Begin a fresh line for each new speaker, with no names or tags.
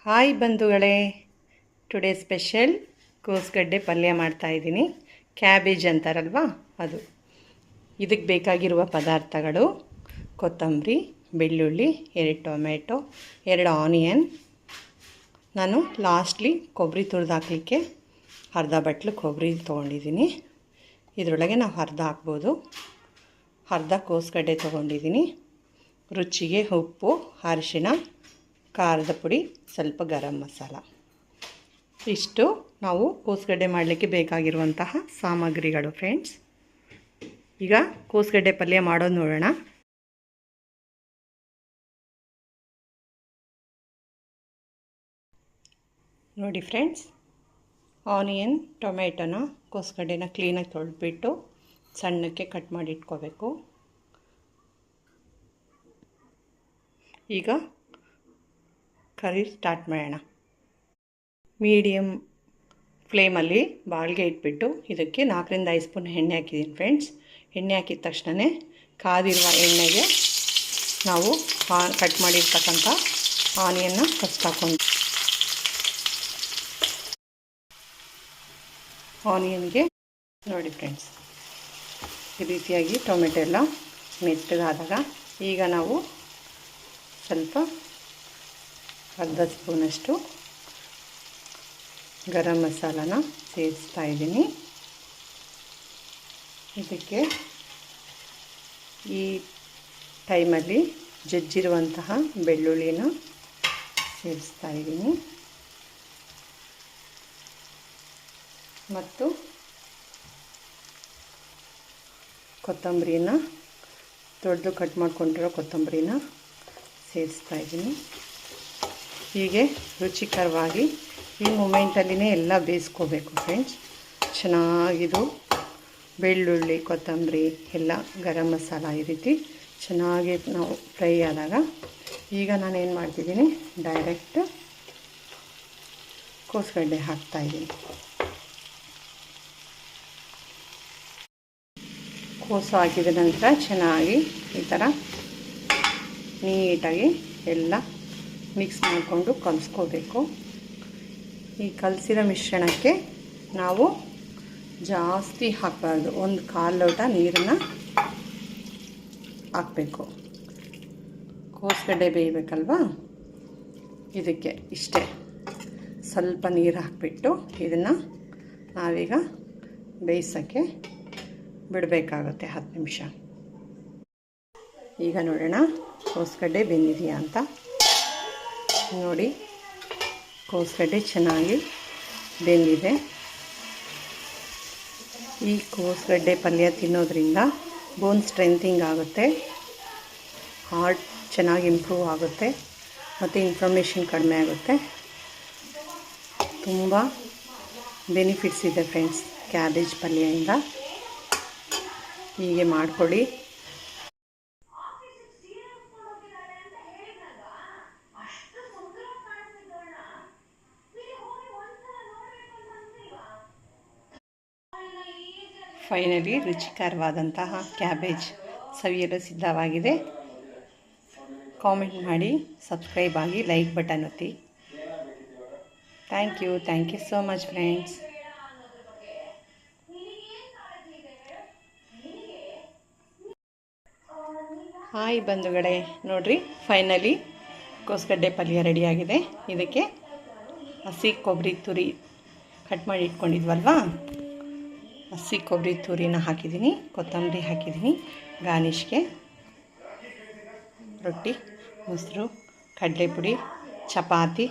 Hi ಬಂಧುಗಳೇ, today special ಕೋಸ್ಗಡ್ಡೆ ಪಲ್ಯ ಮಾಡ್ತಾಯಿದ್ದೀನಿ. ಕ್ಯಾಬೇಜ್ ಅಂತಾರಲ್ವ ಅದು. ಇದಕ್ಕೆ ಬೇಕಾಗಿರುವ ಪದಾರ್ಥಗಳು: ಕೊತ್ತಂಬರಿ, ಬೆಳ್ಳುಳ್ಳಿ, 2 ಟೊಮೆಟೊ, 2 ಆನಿಯನ್. ನಾನು ಲಾಸ್ಟ್ಲಿ ಕೊಬ್ಬರಿ ತುರಿದು ಹಾಕಲಿಕ್ಕೆ ಅರ್ಧ ಬಟ್ಲು ಕೊಬ್ಬರಿ ತೊಗೊಂಡಿದ್ದೀನಿ. ಇದರೊಳಗೆ ನಾವು ಅರ್ಧ ಹಾಕ್ಬೋದು. ಅರ್ಧ ಕೋಸ್ಗಡ್ಡೆ ತೊಗೊಂಡಿದ್ದೀನಿ. ರುಚಿಗೆ ಉಪ್ಪು, ಅರಿಶಿಣ, ಖಾರದ ಪುಡಿ, ಸ್ವಲ್ಪ ಗರಂ ಮಸಾಲ. ಇಷ್ಟು ನಾವು ಕೋಸ್ಗಡ್ಡೆ ಮಾಡಲಿಕ್ಕೆ ಬೇಕಾಗಿರುವಂತಹ ಸಾಮಗ್ರಿಗಳು ಫ್ರೆಂಡ್ಸ್. ಈಗ ಕೋಸ್ಗಡ್ಡೆ ಪಲ್ಯ ಮಾಡೋದು ನೋಡೋಣ. ನೋಡಿ ಫ್ರೆಂಡ್ಸ್, ಆನಿಯನ್, ಟೊಮೆಟೊನ, ಕೋಸ್ಗಡ್ಡೆನ ಕ್ಲೀನಾಗಿ ತೊಳೆದ್ಬಿಟ್ಟು ಸಣ್ಣಕ್ಕೆ ಕಟ್ ಮಾಡಿ ಇಟ್ಕೋಬೇಕು. ಈಗ ಕರಿ ಸ್ಟಾರ್ಟ್ ಮಾಡೋಣ. ಮೀಡಿಯಮ್ ಫ್ಲೇಮಲ್ಲಿ ಬಾಳಿಗೆ ಇಟ್ಬಿಟ್ಟು ಇದಕ್ಕೆ 4ರಿಂದ 5 ಸ್ಪೂನ್ ಎಣ್ಣೆ ಹಾಕಿದ್ದೀನಿ ಫ್ರೆಂಡ್ಸ್. ಎಣ್ಣೆ ಹಾಕಿದ ತಕ್ಷಣ ಕಾದಿರುವ ಎಣ್ಣೆಗೆ ನಾವು ಕಟ್ ಮಾಡಿರ್ತಕ್ಕಂಥ ಆನಿಯನ್ನ ಫಸ್ಟ್ ಹಾಕೊಂಡು ಆನಿಯನ್ಗೆ ನೋಡಿ ಫ್ರೆಂಡ್ಸ್, ಈ ರೀತಿಯಾಗಿ ಟೊಮೆಟೊ ಎಲ್ಲ ಮೆತ್ತಗಾದಾಗ ಈಗ ನಾವು ಸ್ವಲ್ಪ ಅರ್ಧ ಸ್ಪೂನಷ್ಟು ಗರಂ ಮಸಾಲಾನ ಸೇರಿಸ್ತಾ ಇದ್ದೀನಿ. ಇದಕ್ಕೆ ಈ ಟೈಮಲ್ಲಿ ಜಜ್ಜಿರುವಂತಹ ಬೆಳ್ಳುಳ್ಳಿನ ಸೇರಿಸ್ತಾ ಇದ್ದೀನಿ ಮತ್ತು ಕೊತ್ತಂಬರಿನ, ದೊಡ್ಡದು ಕಟ್ ಮಾಡ್ಕೊಂಡಿರೋ ಕೊತ್ತಂಬರಿನ ಸೇರಿಸ್ತಾ ಇದ್ದೀನಿ. ಹೀಗೆ ರುಚಿಕರವಾಗಿ ಈ ಮೂಮೆಂಟಲ್ಲಿನೇ ಎಲ್ಲ ಬೇಯಿಸ್ಕೋಬೇಕು ಫ್ರೆಂಡ್ಸ್. ಚೆನ್ನಾಗಿದು ಬೆಳ್ಳುಳ್ಳಿ, ಕೊತ್ತಂಬರಿ ಎಲ್ಲ, ಗರಂ ಮಸಾಲ ಈ ರೀತಿ ಚೆನ್ನಾಗಿ ನಾವು ಫ್ರೈ ಆದಾಗ ಈಗ ನಾನೇನು ಮಾಡ್ತಿದ್ದೀನಿ, ಡೈರೆಕ್ಟ್ ಕೋಸ್ಗಡ್ಡೆ ಹಾಕ್ತಾಯಿದ್ದೀನಿ. ಕೋಸು ಹಾಕಿದ ನಂತರ ಚೆನ್ನಾಗಿ ಈ ಥರ ನೀಟಾಗಿ ಎಲ್ಲ ಮಿಕ್ಸ್ ಮಾಡಿಕೊಂಡು ಕಲಿಸ್ಕೋಬೇಕು. ಈ ಕಲಸಿರೋ ಮಿಶ್ರಣಕ್ಕೆ ನಾವು ಜಾಸ್ತಿ ಹಾಕಬಾರ್ದು. 1/4 ಲೋಟ ನೀರನ್ನು ಹಾಕಬೇಕು. ಕೋಸ್ಗಡ್ಡೆ ಬೇಯಬೇಕಲ್ವ, ಇದಕ್ಕೆ ಇಷ್ಟೇ ಸ್ವಲ್ಪ ನೀರು ಹಾಕಿಬಿಟ್ಟು ಇದನ್ನು ನಾವೀಗ ಬೇಯಿಸೋಕ್ಕೆ ಬಿಡಬೇಕಾಗುತ್ತೆ 10 ನಿಮಿಷ. ಈಗ ನೋಡೋಣ ಕೋಸ್ಗಡ್ಡೆ ಬೆಂದಿದೆಯಾ ಅಂತ. ನೋಡಿ, ಕೋಸ್ಗಡ್ಡೆ ಚೆನ್ನಾಗಿ ಬೆಂದಿದೆ. ಈ ಕೋಸ್ಗಡ್ಡೆ ಪಲ್ಯ ತಿನ್ನೋದ್ರಿಂದ ಬೋನ್ ಸ್ಟ್ರೆಂಥಿಂಗ್ ಆಗುತ್ತೆ, ಹಾರ್ಟ್ ಚೆನ್ನಾಗಿ ಇಂಪ್ರೂವ್ ಆಗುತ್ತೆ ಮತ್ತು ಇನ್ಫ್ಲಮೇಷನ್ ಕಡಿಮೆ ಆಗುತ್ತೆ. ತುಂಬ ಬೆನಿಫಿಟ್ಸ್ ಇದೆ ಫ್ರೆಂಡ್ಸ್ ಕ್ಯಾಬೇಜ್ ಪಲ್ಯದಿಂದ. ಹೀಗೆ ಮಾಡಿಕೊಡಿ. ಫೈನಲಿ ರುಚಿಕರವಾದಂತಹ ಕ್ಯಾಬೇಜ್ ಸವಿಯಲು ಸಿದ್ಧವಾಗಿದೆ. ಕಾಮೆಂಟ್ ಮಾಡಿ, ಸಬ್ಸ್ಕ್ರೈಬ್ ಆಗಿ, ಲೈಕ್ ಬಟನ್ ಒತ್ತಿ. Thank you so much friends. Hi ಬಂಧುಗಳೇ, ನೋಡಿರಿ ಫೈನಲಿ ಕೋಸ್ಗಡ್ಡೆ ಪಲ್ಯ ರೆಡಿಯಾಗಿದೆ. ಇದಕ್ಕೆ ಹಸಿ ಕೊಬ್ಬರಿ ತುರಿ ಕಟ್ ಮಾಡಿ ಇಟ್ಕೊಂಡಿದ್ವಲ್ವಾ, ಹಸಿ ಕೊಬ್ಬರಿ ತುರಿನ ಹಾಕಿದ್ದೀನಿ, ಕೊತ್ತಂಬರಿ ಹಾಕಿದ್ದೀನಿ. ಗಾರ್ನಿಷ್ಗೆ ರೊಟ್ಟಿ, ಮೊಸರು, ಕಡಲೆಪುಡಿ, ಚಪಾತಿ